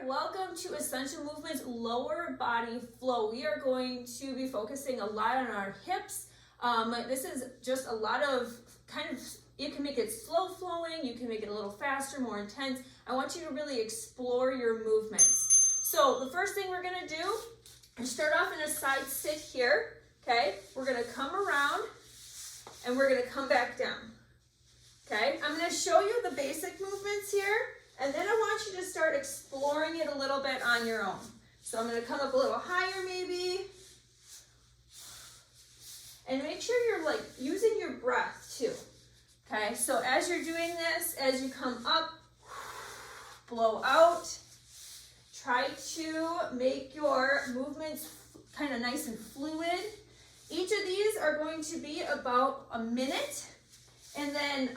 Welcome to Essential Movements Lower Body Flow. We are going to be focusing a lot on our hips. This is just a lot of you can make it slow flowing, you can make it a little faster, more intense. I want you to really explore your movements. So the first thing we're gonna do is start off in a side sit here, okay? We're gonna come around and we're gonna come back down, okay? I'm gonna show you the basic movements here, and then I want you to start exploring it a little bit on your own. So I'm gonna come up a little higher maybe, and make sure you're like using your breath too. Okay, so as you're doing this, as you come up, blow out. Try to make your movements kind of nice and fluid. Each of these are going to be about a minute, and then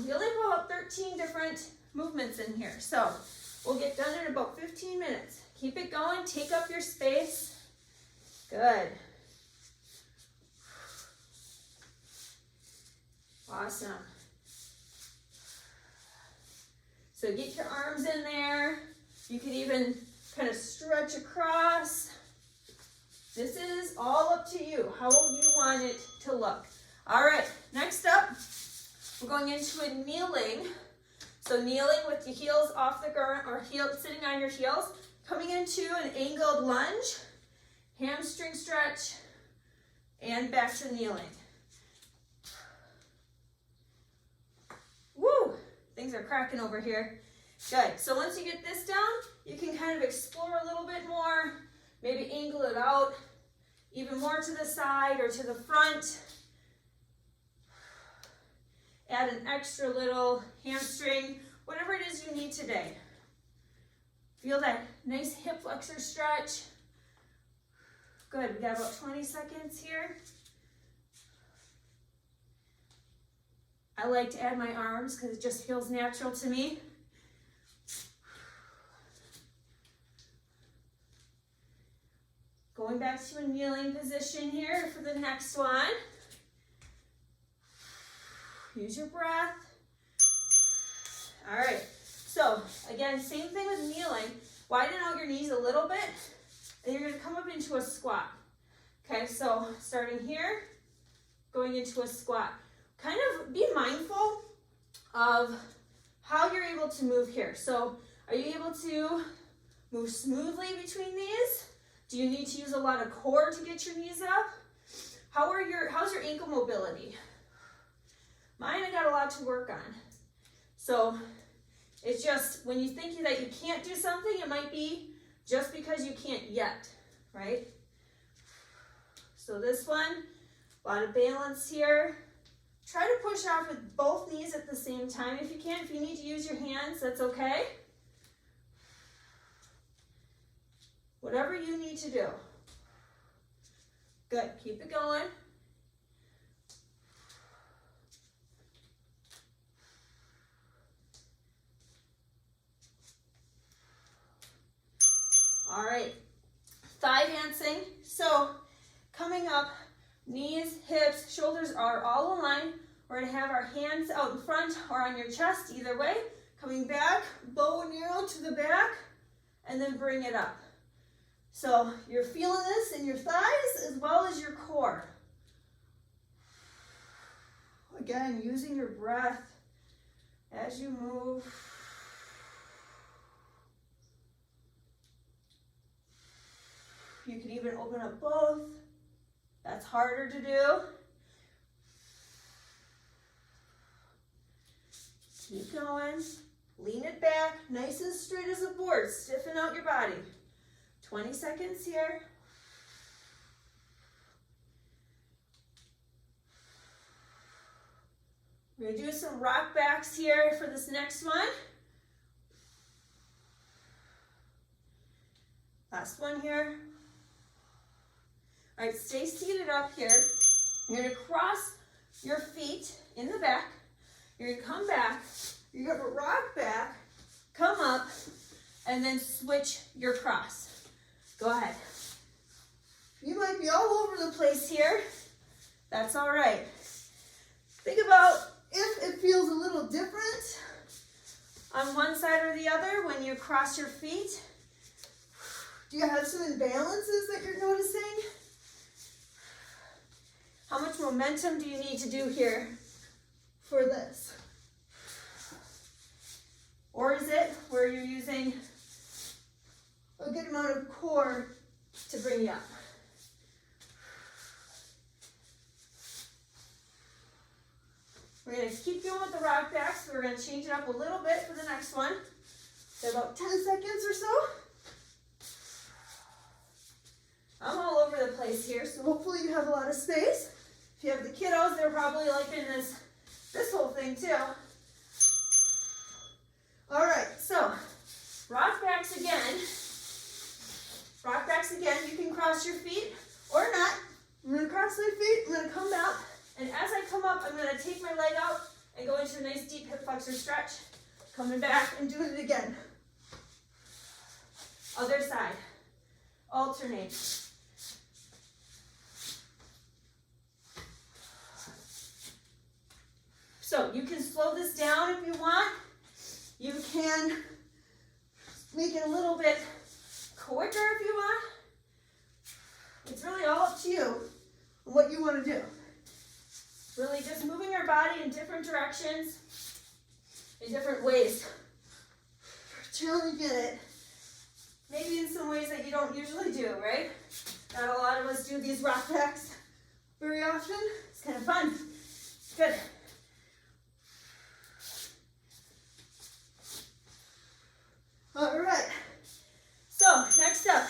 you'll have about 13 different movements in here. So we'll get done in about 15 minutes. Keep it going, take up your space. Good. Awesome. So get your arms in there. You can even kind of stretch across. This is all up to you, how you want it to look. All right, next up, we're going into a kneeling. So kneeling with your heels off the ground, or sitting on your heels, coming into an angled lunge, hamstring stretch, and back to kneeling. Woo! Things are cracking over here. Good. So once you get this down, you can kind of explore a little bit more, maybe angle it out even more to the side or to the front. Add an extra little hamstring, whatever it is you need today. Feel that nice hip flexor stretch. Good. We got about 20 seconds here. I like to add my arms because it just feels natural to me. Going back to a kneeling position here for the next one. Use your breath. All right, so again, same thing with kneeling. Widen out your knees a little bit, and you're gonna come up into a squat. Okay, so starting here, going into a squat. Kind of be mindful of how you're able to move here. So are you able to move smoothly between these? Do you need to use a lot of core to get your knees up? How's your ankle mobility? Mine, I got a lot to work on. So it's just when you think that you can't do something, it might be just because you can't yet, right? So this one, a lot of balance here. Try to push off with both knees at the same time if you can. If you need to use your hands, that's okay. Whatever you need to do. Good, keep it going. All right, thigh dancing. So coming up, knees, hips, shoulders are all aligned. We're gonna have our hands out in front or on your chest, either way. Coming back, bow and arrow to the back, and then bring it up. So you're feeling this in your thighs as well as your core. Again, using your breath as you move. You can even open up both. That's harder to do. Keep going. Lean it back, nice and straight as a board. Stiffen out your body. 20 seconds here. We're gonna do some rock backs here for this next one. Last one here. All right, stay seated up here. You're gonna cross your feet in the back. You're gonna come back. You're gonna rock back, come up, and then switch your cross. Go ahead. You might be all over the place here. That's all right. Think about if it feels a little different on one side or the other when you cross your feet. Do you have some imbalances that you're noticing? How much momentum do you need to do here for this? Or is it where you're using a good amount of core to bring you up? We're going to keep going with the rock backs. We're going to change it up a little bit for the next one. So about 10 seconds or so. I'm all over the place here, so hopefully you have a lot of space. If you have the kiddos, they're probably liking this whole thing too. All right, so rock backs again. Rock backs again. You can cross your feet or not. I'm going to cross my feet. I'm going to come out. And as I come up, I'm going to take my leg out and go into a nice deep hip flexor stretch. Coming back and doing it again. Other side. Alternate. So you can slow this down if you want. You can make it a little bit quicker if you want. It's really all up to you what you want to do. Really just moving our body in different directions, in different ways. Totally get it. Maybe in some ways that you don't usually do, right? Not a lot of us do these rock backs very often. It's kind of fun. Good. All right. So next up,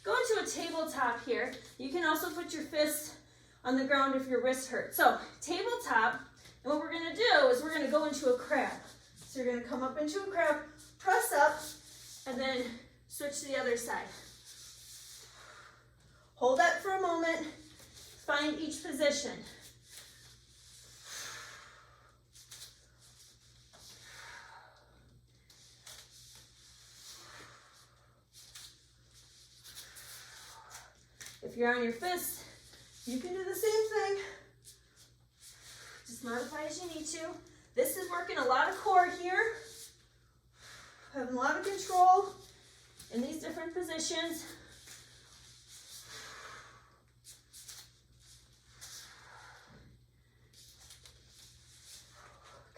go into a tabletop here. You can also put your fists on the ground if your wrist hurts. So tabletop, and what we're going to do is we're going to go into a crab. So you're going to come up into a crab, press up, and then switch to the other side. Hold that for a moment. Find each position. If you're on your fists, you can do the same thing. Just modify as you need to. This is working a lot of core here. Having a lot of control in these different positions.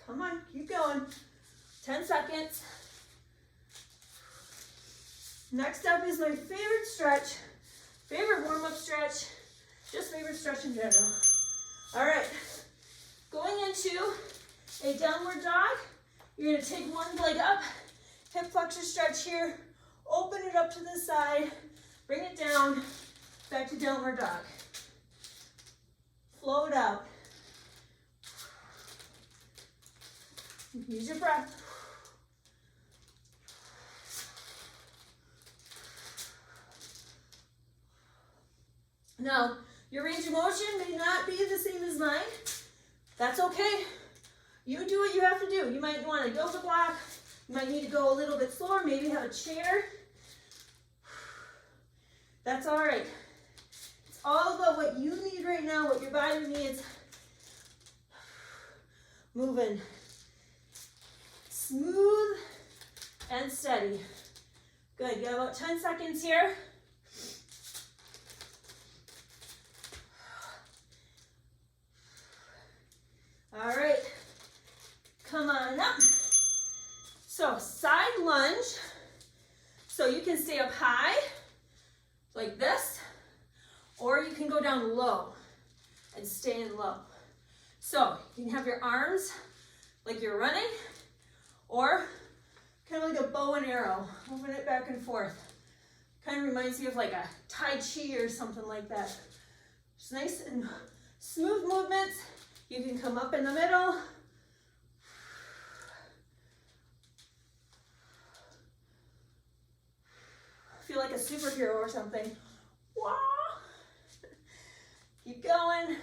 Come on, keep going. 10 seconds. Next up is my favorite stretch. Favorite warm-up stretch, just favorite stretch in general. All right, going into a downward dog. You're gonna take one leg up, hip flexor stretch here, open it up to the side, bring it down, back to downward dog. Float out. Use your breath. Now, your range of motion may not be the same as mine. That's okay. You do what you have to do. You might want a yoga block. You might need to go a little bit slower, maybe have a chair. That's all right. It's all about what you need right now, what your body needs. Moving smooth and steady. Good, you got about 10 seconds here. All right, come on up. So side lunge. So you can stay up high, like this, or you can go down low and stay in low. So you can have your arms like you're running, or kind of like a bow and arrow, moving it back and forth. Kind of reminds me of like a Tai Chi or something like that. Just nice and smooth movements. You can come up in the middle. Feel like a superhero or something. Wow. Keep going.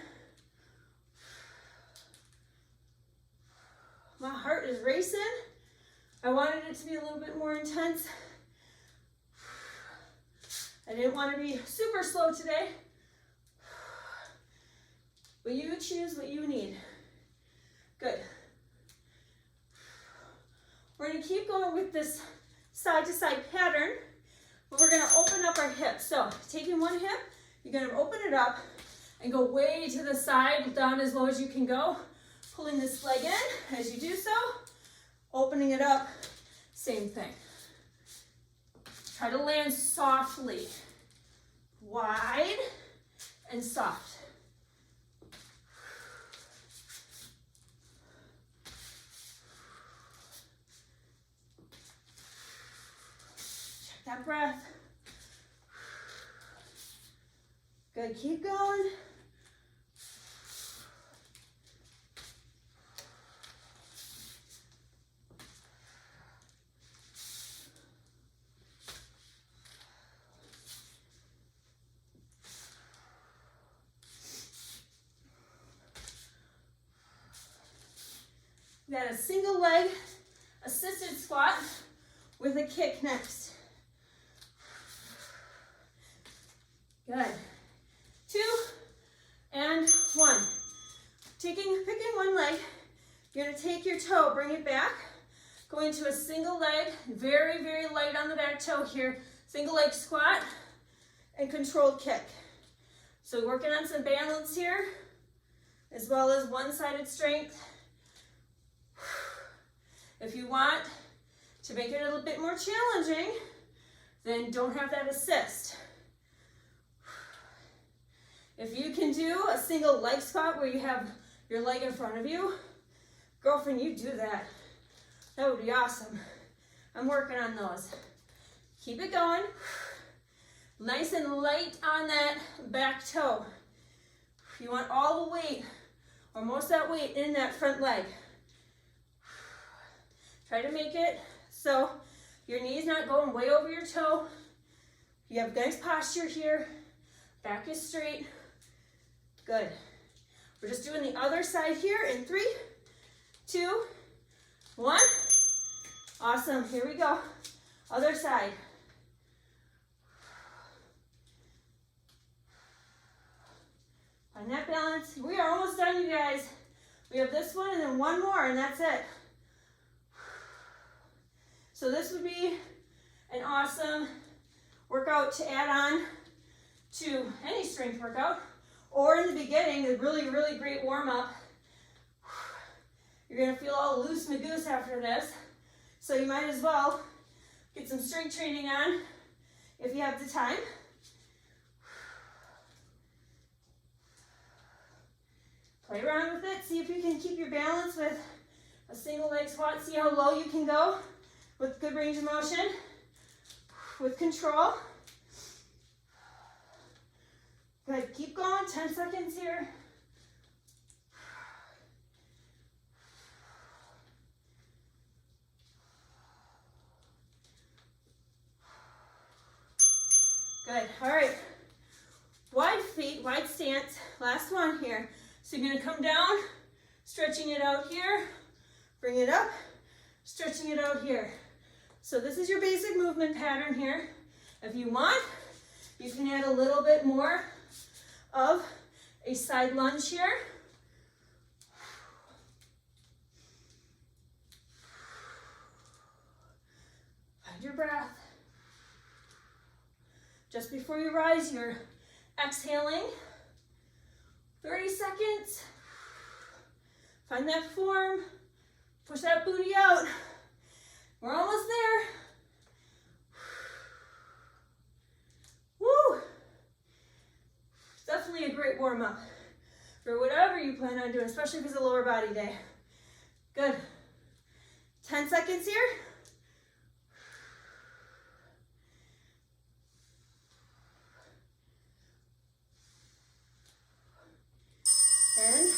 My heart is racing. I wanted it to be a little bit more intense. I didn't want to be super slow today. But you choose what you need. Good. We're going to keep going with this side-to-side pattern, but we're going to open up our taking one hip, you're gonna open it up and go way to the side, down as low as you can go. Pulling this leg in as you do so, opening it up, same thing. Try to land softly, wide and soft. Check that breath. Good, keep going. We got a single leg assisted squat with a kick next. Good. 2 and 1. Picking one leg, you're gonna take your toe, bring it back, go into a single leg, very, very light on the back toe here, single leg squat and controlled kick. So working on some balance here, as well as one-sided strength. If you want to make it a little bit more challenging, then don't have that assist. If you can do a single leg squat where you have your leg in front of you, girlfriend, you do that. That would be awesome. I'm working on those. Keep it going. Nice and light on that back toe. You want all the weight, or most of that weight, in that front leg. Try to make it so your knee's not going way over your toe. You have nice posture here. Back is straight. Good. We're just doing the other side here in 3, 2, 1. Awesome. Here we go. Other side. Find that balance. We are almost done, you guys. We have this one and then one more, and that's it. So this would be an awesome workout to add on to any strength workout, or in the beginning, a really, really great warm-up. You're gonna feel all loose and goose after this, so you might as well get some strength training on if you have the time. Play around with it, see if you can keep your balance with a single leg squat, see how low you can go with good range of motion, with control. Good, keep going, 10 seconds here. Good, all right. Wide feet, wide stance, last one here. So you're gonna come down, stretching it out here, bring it up, stretching it out here. So this is your basic movement pattern here. If you want, you can add a little bit more of a side lunge here. Find your breath. Just before you rise, you're exhaling. 30 seconds. Find that form. Push that booty out. We're almost there. Woo! It's definitely a great warm-up for whatever you plan on doing, especially if it's a lower body day. Good. 10 seconds here. And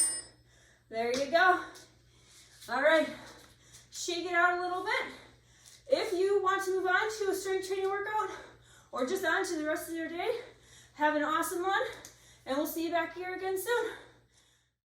there you go. All right, shake it out a little bit. If you want to move on to a strength training workout or just on to the rest of your day, have an awesome one, and we'll see you back here again soon.